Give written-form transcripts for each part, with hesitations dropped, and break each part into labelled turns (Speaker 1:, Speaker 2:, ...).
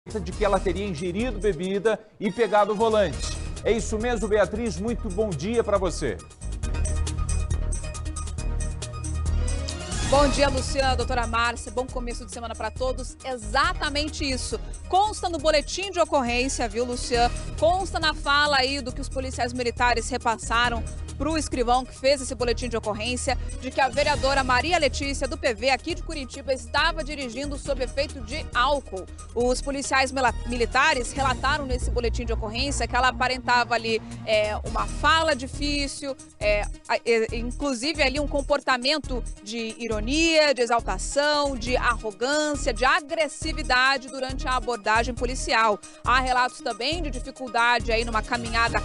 Speaker 1: de que ela teria ingerido bebida e pegado o volante. É isso mesmo, Beatriz? Muito bom dia para você.
Speaker 2: Bom dia, Luciana, doutora Márcia. Bom começo de semana para todos. Exatamente isso. Consta no boletim de ocorrência, viu, Luciana? Consta na fala aí do que os policiais militares repassaram para o escrivão que fez esse boletim de ocorrência, de que a vereadora Maria Letícia, do PV aqui de Curitiba, estava dirigindo sob efeito de álcool. Os policiais militares relataram nesse boletim de ocorrência que ela aparentava ali uma fala difícil, inclusive ali um comportamento de ironia, de exaltação, de arrogância, de agressividade durante a abordagem policial. Há relatos também de dificuldade aí numa caminhada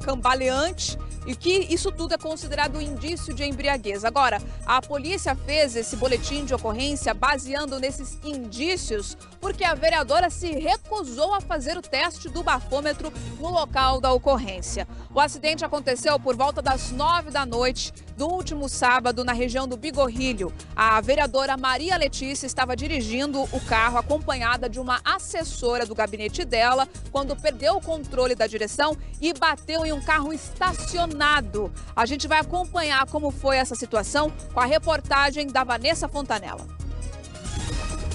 Speaker 2: cambaleante, e que isso tudo é considerado indício de embriaguez. Agora, a polícia fez esse boletim de ocorrência baseando nesses indícios porque a vereadora se recusou a fazer o teste do bafômetro no local da ocorrência. O acidente aconteceu por volta das 9 da noite do último sábado na região do Bigorrilho. A vereadora Maria Letícia estava dirigindo o carro acompanhada de uma assessora do gabinete dela quando perdeu o controle da direção e bateu em um carro estacionado. A gente vai acompanhar como foi essa situação com a reportagem da Vanessa Fontanella.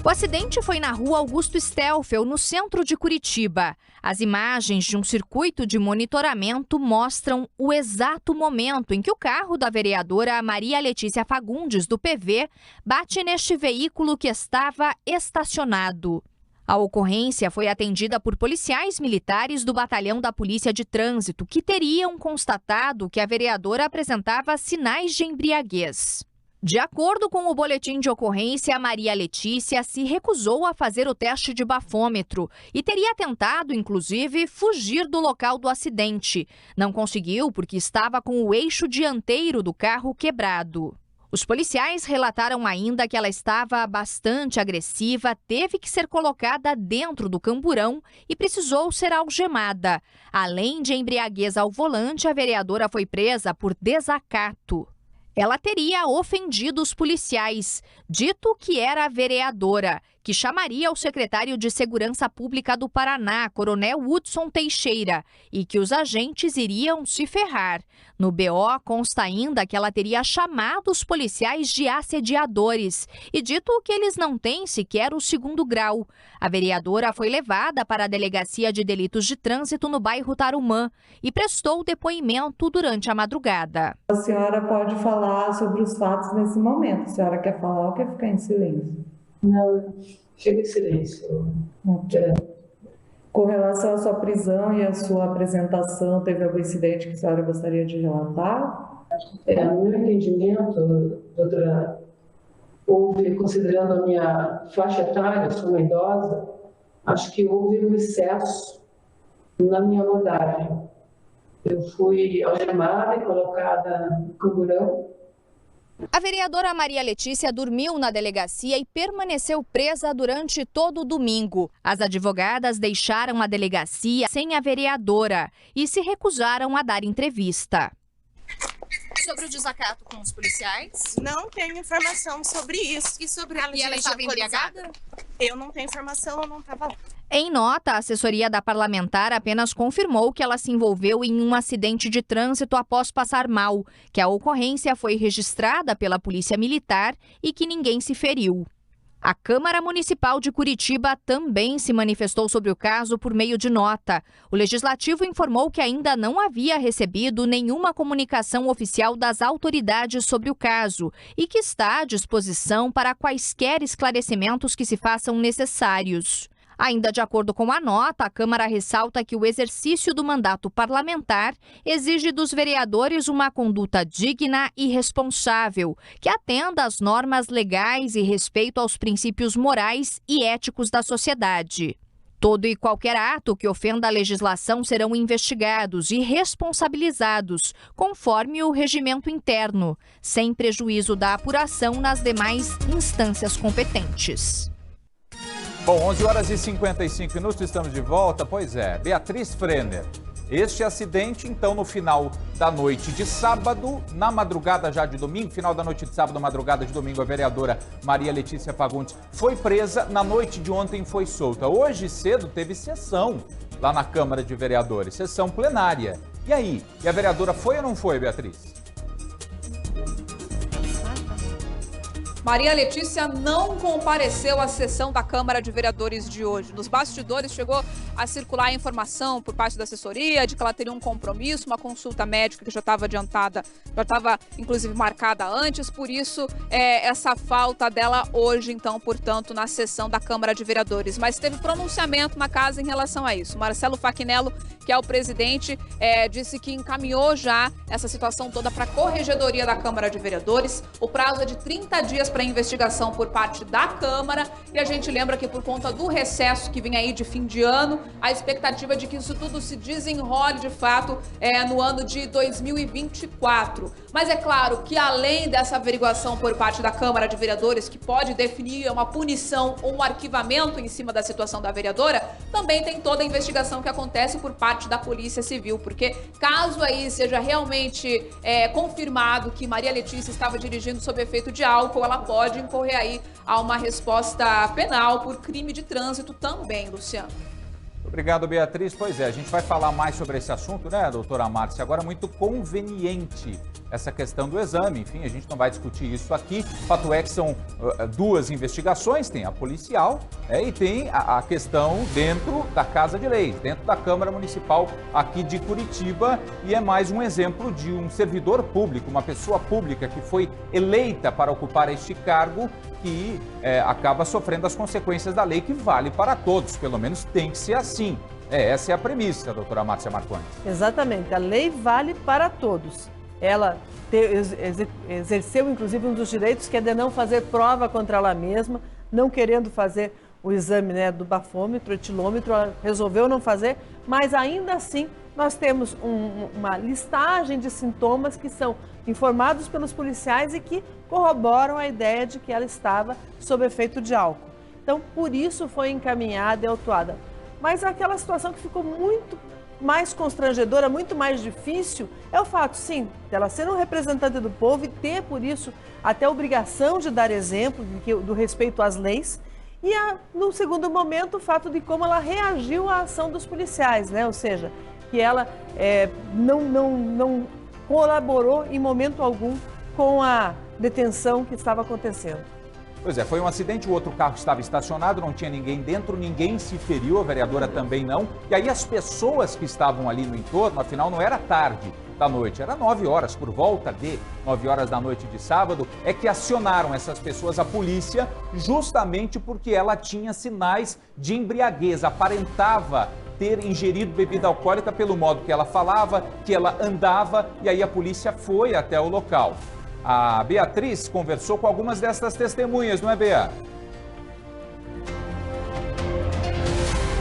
Speaker 3: O acidente foi na rua Augusto Stelfel, no centro de Curitiba. As imagens de um circuito de monitoramento mostram o exato momento em que o carro da vereadora Maria Letícia Fagundes, do PV, bate neste veículo que estava estacionado. A ocorrência foi atendida por policiais militares do Batalhão da Polícia de Trânsito, que teriam constatado que a vereadora apresentava sinais de embriaguez. De acordo com o boletim de ocorrência, Maria Letícia se recusou a fazer o teste de bafômetro e teria tentado, inclusive, fugir do local do acidente. Não conseguiu porque estava com o eixo dianteiro do carro quebrado. Os policiais relataram ainda que ela estava bastante agressiva, teve que ser colocada dentro do camburão e precisou ser algemada. Além de embriaguez ao volante, a vereadora foi presa por desacato. Ela teria ofendido os policiais, dito que era a vereadora, que chamaria o secretário de Segurança Pública do Paraná, Coronel Hudson Teixeira, e que os agentes iriam se ferrar. No BO consta ainda que ela teria chamado os policiais de assediadores e dito que eles não têm sequer o 2º grau. A vereadora foi levada para a Delegacia de Delitos de Trânsito no bairro Tarumã e prestou depoimento durante a madrugada.
Speaker 4: A senhora pode falar sobre os fatos nesse momento. A senhora quer falar ou quer ficar em silêncio?
Speaker 5: Não, chega em silêncio.
Speaker 4: Com relação à sua prisão e à sua apresentação, teve algum incidente que a senhora gostaria de relatar?
Speaker 5: No meu entendimento, doutora, houve, considerando a minha faixa etária, eu sou uma idosa, acho que houve um excesso na minha abordagem. Eu fui algemada e colocada no camburão.
Speaker 3: A vereadora Maria Letícia dormiu na delegacia e permaneceu presa durante todo o domingo. As advogadas deixaram a delegacia sem a vereadora e se recusaram a dar entrevista.
Speaker 6: Sobre o desacato com os policiais?
Speaker 7: Não tenho informação sobre isso.
Speaker 6: E sobre ela estava embriagada?
Speaker 7: Eu não tenho informação, eu não estava lá.
Speaker 3: Em nota, a assessoria da parlamentar apenas confirmou que ela se envolveu em um acidente de trânsito após passar mal, que a ocorrência foi registrada pela Polícia Militar e que ninguém se feriu. A Câmara Municipal de Curitiba também se manifestou sobre o caso por meio de nota. O Legislativo informou que ainda não havia recebido nenhuma comunicação oficial das autoridades sobre o caso e que está à disposição para quaisquer esclarecimentos que se façam necessários. Ainda de acordo com a nota, a Câmara ressalta que o exercício do mandato parlamentar exige dos vereadores uma conduta digna e responsável, que atenda às normas legais e respeito aos princípios morais e éticos da sociedade. Todo e qualquer ato que ofenda a legislação serão investigados e responsabilizados, conforme o regimento interno, sem prejuízo da apuração nas demais instâncias competentes.
Speaker 1: Bom, 11 horas e 55 minutos, estamos de volta. Pois é, Beatriz Frenner. Este acidente, então, no final da noite de sábado, na madrugada já de domingo, final da noite de sábado, madrugada de domingo, a vereadora Maria Letícia Fagundes foi presa, na noite de ontem foi solta. Hoje cedo teve sessão lá na Câmara de Vereadores, sessão plenária. E aí? E a vereadora foi ou não foi, Beatriz?
Speaker 2: Maria Letícia não compareceu à sessão da Câmara de Vereadores de hoje. Nos bastidores chegou a circular a informação por parte da assessoria de que ela teria um compromisso, uma consulta médica que já estava adiantada, já estava inclusive marcada antes, por isso essa falta dela hoje, então, portanto, na sessão da Câmara de Vereadores. Mas teve pronunciamento na casa em relação a isso. Marcelo Fachinello, que é o presidente, disse que encaminhou já essa situação toda para a Corregedoria da Câmara de Vereadores. O prazo é de 30 dias para investigação por parte da Câmara, e a gente lembra que por conta do recesso que vem aí de fim de ano, a expectativa de que isso tudo se desenrole de fato no ano de 2024. Mas é claro que além dessa averiguação por parte da Câmara de Vereadores, que pode definir uma punição ou um arquivamento em cima da situação da vereadora, também tem toda a investigação que acontece por parte da Polícia Civil, porque caso aí seja realmente confirmado que Maria Letícia estava dirigindo sob efeito de álcool, ela pode incorrer aí a uma resposta penal por crime de trânsito também, Luciano.
Speaker 1: Obrigado, Beatriz. Pois é, a gente vai falar mais sobre esse assunto, né, doutora Márcia? Agora, muito conveniente essa questão do exame. Enfim, a gente não vai discutir isso aqui. Fato é que são duas investigações, tem a policial e tem a questão dentro da Casa de Leis, dentro da Câmara Municipal aqui de Curitiba. E é mais um exemplo de um servidor público, uma pessoa pública que foi eleita para ocupar este cargo, que acaba sofrendo as consequências da lei, que vale para todos, pelo menos tem que ser assim. Essa é a premissa, doutora Márcia Marcondes.
Speaker 8: Exatamente, a lei vale para todos. Ela exerceu, inclusive, um dos direitos, que é de não fazer prova contra ela mesma, não querendo fazer o exame, né, do bafômetro, etilômetro, ela resolveu não fazer, mas ainda assim nós temos uma listagem de sintomas que são informados pelos policiais e que corroboram a ideia de que ela estava sob efeito de álcool. Então, por isso foi encaminhada e autuada. Mas aquela situação que ficou muito mais constrangedora, muito mais difícil, é o fato, sim, dela ser um representante do povo e ter, por isso, até a obrigação de dar exemplo do respeito às leis. E, no segundo momento, o fato de como ela reagiu à ação dos policiais, né? Ou seja, que ela não colaborou em momento algum com a detenção que estava acontecendo.
Speaker 1: Pois é, foi um acidente, o outro carro estava estacionado, não tinha ninguém dentro, ninguém se feriu, a vereadora também não. E aí as pessoas que estavam ali no entorno, afinal não era tarde da noite, era 9 horas, por volta de 9 horas da noite de sábado, é que acionaram essas pessoas a polícia, justamente porque ela tinha sinais de embriaguez, aparentava ter ingerido bebida alcoólica pelo modo que ela falava, que ela andava, e aí a polícia foi até o local. A Beatriz conversou com algumas dessas testemunhas, não é, Bea?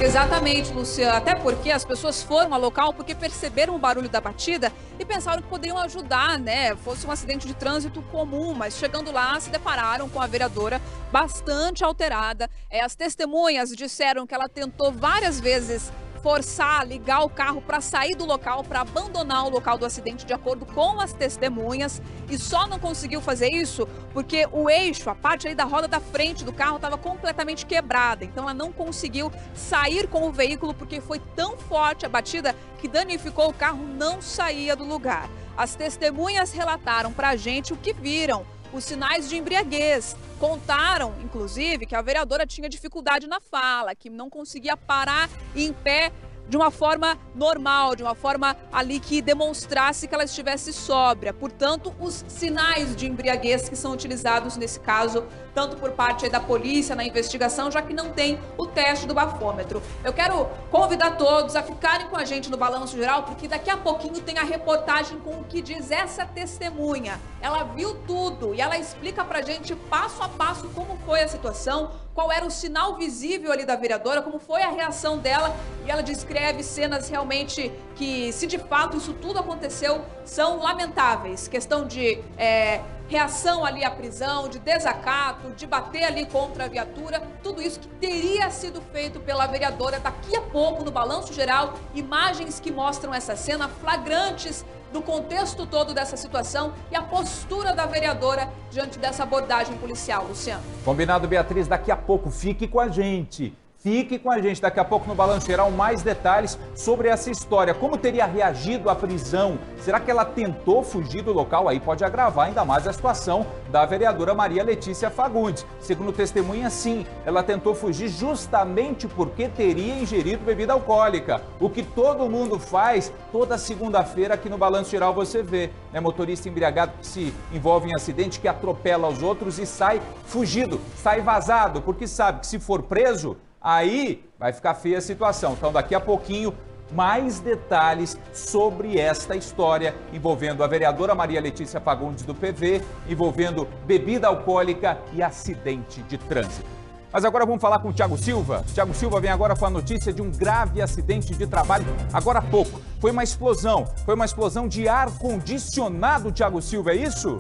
Speaker 2: Exatamente, Luciano. Até porque as pessoas foram ao local porque perceberam o barulho da batida e pensaram que poderiam ajudar, né? Fosse um acidente de trânsito comum, mas chegando lá se depararam com a vereadora bastante alterada. As testemunhas disseram que ela tentou várias vezes forçar, ligar o carro para sair do local, para abandonar o local do acidente, de acordo com as testemunhas, e só não conseguiu fazer isso porque o eixo, a parte aí da roda da frente do carro estava completamente quebrada, então ela não conseguiu sair com o veículo porque foi tão forte a batida que danificou o carro, não saía do lugar. As testemunhas relataram para a gente o que viram, os sinais de embriaguez. Contaram, inclusive, que a vereadora tinha dificuldade na fala, que não conseguia parar em pé de uma forma normal, de uma forma ali que demonstrasse que ela estivesse sóbria. Portanto, os sinais de embriaguez que são utilizados nesse caso, tanto por parte da polícia na investigação, já que não tem o teste do bafômetro. Eu quero convidar todos a ficarem com a gente no Balanço Geral, porque daqui a pouquinho tem a reportagem com o que diz essa testemunha. Ela viu tudo e ela explica pra gente passo a passo como foi a situação, qual era o sinal visível ali da vereadora, como foi a reação dela, e ela descreve cenas realmente que, se de fato isso tudo aconteceu, são lamentáveis. Questão de reação ali à prisão, de desacato, de bater ali contra a viatura, tudo isso que teria sido feito pela vereadora. Daqui a pouco, no Balanço Geral, imagens que mostram essa cena, flagrantes do contexto todo dessa situação e a postura da vereadora diante dessa abordagem policial. Luciano.
Speaker 1: Combinado, Beatriz, daqui a pouco fique com a gente. Fique com a gente, daqui a pouco no Balanço Geral, mais detalhes sobre essa história. Como teria reagido à prisão? Será que ela tentou fugir do local? Aí pode agravar ainda mais a situação da vereadora Maria Letícia Fagundes. Segundo testemunha, sim, ela tentou fugir justamente porque teria ingerido bebida alcoólica. O que todo mundo faz toda segunda-feira aqui no Balanço Geral você vê, né? Motorista embriagado que se envolve em acidente, que atropela os outros e sai fugido, sai vazado, porque sabe que se for preso, aí vai ficar feia a situação. Então, daqui a pouquinho, mais detalhes sobre esta história envolvendo a vereadora Maria Letícia Fagundes do PV, envolvendo bebida alcoólica e acidente de trânsito. Mas agora vamos falar com o Thiago Silva. Thiago Silva vem agora com a notícia de um grave acidente de trabalho agora há pouco. Foi uma explosão de ar-condicionado, Thiago Silva, é isso?